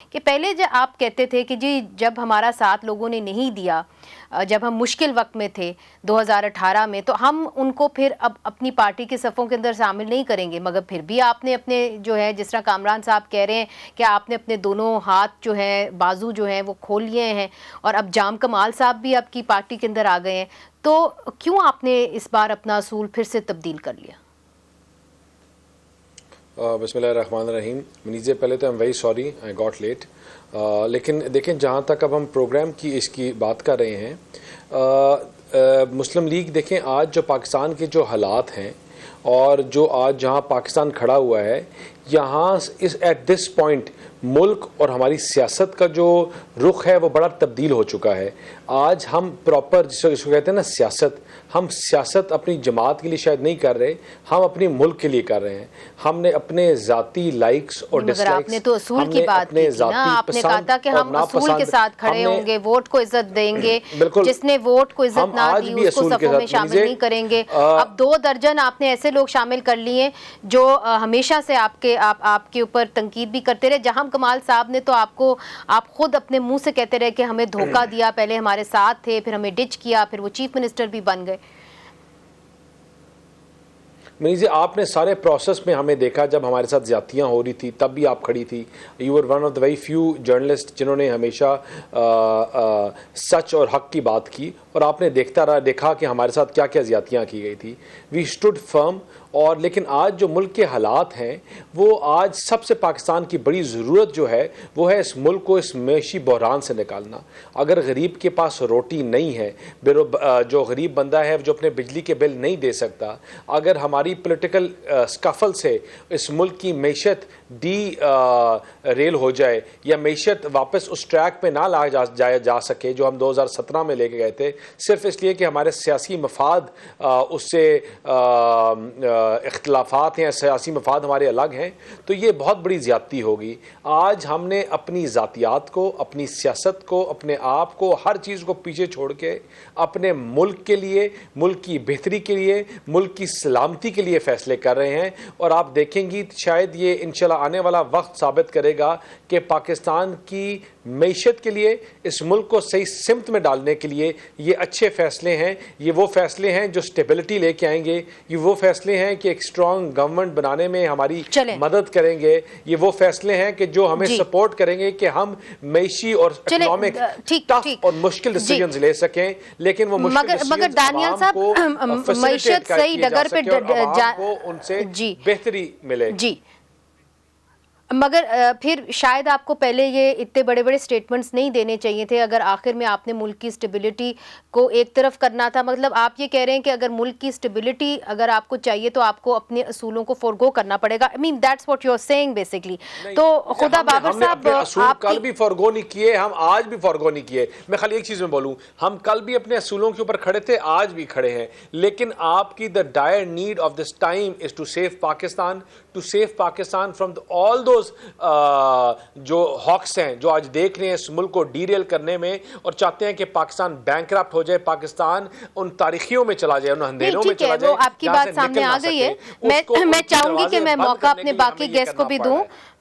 کہ پہلے جب آپ کہتے تھے کہ جی جب ہمارا ساتھ لوگوں نے نہیں دیا، جب ہم مشکل وقت میں تھے 2018 میں، تو ہم ان کو پھر اب اپنی پارٹی کے صفوں کے اندر شامل نہیں کریں گے، مگر پھر بھی آپ نے اپنے جو ہے، جس طرح کامران صاحب کہہ رہے ہیں کہ آپ نے اپنے دونوں ہاتھ جو ہے، بازو جو ہیں وہ کھول لیے ہیں، اور اب جام کمال صاحب بھی آپ کی پارٹی کے اندر آ گئے ہیں، تو کیوں آپ نے اس بار اپنا اصول پھر سے تبدیل کر لیا؟ بسم اللہ الرحمن الرحیم. منیزے پہلے تو I'm very sorry I got late. لیکن دیکھیں جہاں تک اب ہم پروگرام کی اس کی بات کر رہے ہیں، مسلم لیگ دیکھیں آج جو پاکستان کے جو حالات ہیں اور جو آج جہاں پاکستان کھڑا ہوا ہے، یہاں ایٹ دس پوائنٹ ملک اور ہماری سیاست کا جو رخ ہے وہ بڑا تبدیل ہو چکا ہے. آج ہم پراپر جس کو کہتے ہیں نا سیاست، ہم سیاست اپنی جماعت کے لیے شاید نہیں کر رہے، ہم اپنی ملک کے لیے کر رہے ہیں. ہم نے اپنے ذاتی لائکس اور ڈس لائکس، آپ نے تو اصول کی بات کی تھی نا، آپ نے کہا تھا کہ ہم اصول کے ساتھ کھڑے ہوں گے، ووٹ کو عزت دیں گے، جس نے ووٹ کو عزت نہ دی اس کو صفوں میں شامل نہیں کریں گے. اب 2 درجن آپ نے ایسے لوگ شامل کر لیے جو ہمیشہ سے آپ کے اوپر تنقید بھی کرتے رہے. جہاں کمال صاحب نے تو آپ خود اپنے منہ سے کہتے رہے کہ ہمیں دھوکہ دیا، پہلے ہمارے ساتھ تھے، پھر ہمیں ڈچ کیا، پھر وہ چیف منسٹر بھی بن گئے. منیزی آپ نے سارے پروسیس میں ہمیں دیکھا، جب ہمارے ساتھ زیادتیاں ہو رہی تھی تب بھی آپ کھڑی تھی. You were one of the very few journalist جنہوں نے ہمیشہ سچ اور حق کی بات کی، اور آپ نے دیکھا کہ ہمارے ساتھ کیا کیا زیادتیاں کی گئی تھی. وی اسٹوڈ فرم. اور لیکن آج جو ملک کے حالات ہیں، وہ آج سب سے پاکستان کی بڑی ضرورت جو ہے وہ ہے اس ملک کو اس معاشی بحران سے نکالنا. اگر غریب کے پاس روٹی نہیں ہے، جو غریب بندہ ہے جو اپنے بجلی کے بل نہیں دے سکتا، اگر ہماری پولیٹیکل سکفل سے اس ملک کی معیشت ریل ہو جائے یا معیشت واپس اس ٹریک پہ نہ لایا جا سکے جو ہم 2017 میں لے کے گئے تھے، صرف اس لیے کہ ہمارے سیاسی مفاد اس سے اختلافات ہیں، سیاسی مفاد ہمارے الگ ہیں، تو یہ بہت بڑی زیادتی ہوگی. آج ہم نے اپنی ذاتیات کو، اپنی سیاست کو، اپنے آپ کو، ہر چیز کو پیچھے چھوڑ کے اپنے ملک کے لیے، ملک کی بہتری کے لیے، ملک کی سلامتی کے لیے فیصلے کر رہے ہیں. اور آپ دیکھیں گی شاید یہ انشاءاللہ آنے والا وقت ثابت کرے گا کہ پاکستان کی معیشت کے لیے، اس ملک کو صحیح سمت میں ڈالنے کے لیے یہ اچھے فیصلے ہیں. یہ وہ فیصلے ہیں جو سٹیبلٹی لے کے آئیں گے. یہ وہ فیصلے ہیں کہ ایک اسٹرانگ گورنمنٹ بنانے میں ہماری مدد کریں گے. یہ وہ فیصلے ہیں کہ جو ہمیں سپورٹ کریں گے کہ ہم معیشی اور اکنامک ٹف اور مشکل ڈیسیژنز لے سکیں. لیکن وہ مشکل ڈیسیژنز عوام کو فیسیلیٹیٹ کیے جا سکے اور عوام کو ان سے بہتری ملے. مگر پھر شاید آپ کو پہلے یہ اتنے بڑے بڑے سٹیٹمنٹس نہیں دینے چاہیے تھے، اگر آخر میں آپ نے ملک کی سٹیبلٹی کو ایک طرف کرنا تھا. مطلب آپ یہ کہہ رہے ہیں کہ اگر ملک کی سٹیبلٹی اگر آپ کو چاہیے تو آپ کو اپنے اصولوں کو فورگو کرنا پڑے گا. I mean that's what you're saying basically. تو خدا بابر صاحب آپ کل بھی فورگو نہیں کیے، ہم آج بھی فورگو نہیں کیے. میں خالی ایک چیز میں بولوں، ہم کل بھی اپنے اصولوں کے اوپر کھڑے تھے، آج بھی کھڑے ہیں. لیکن آپ کی the dire need of this time is to save Pakistan, to save Pakistan from all those جو ہاکس ہیں جو آج دیکھ رہے ہیں اس ملک کو ڈیریل کرنے میں اور چاہتے ہیں کہ پاکستان بینکرپٹ ہو جائے، پاکستان ان تاریخیوں میں چلا جائے، ان اندھیروں میں چلا جائے. آپ کی بات سامنے آ گئی ہے. میں چاہوں گی کہ میں موقع اپنے باقی گیسٹ کو بھی دوں.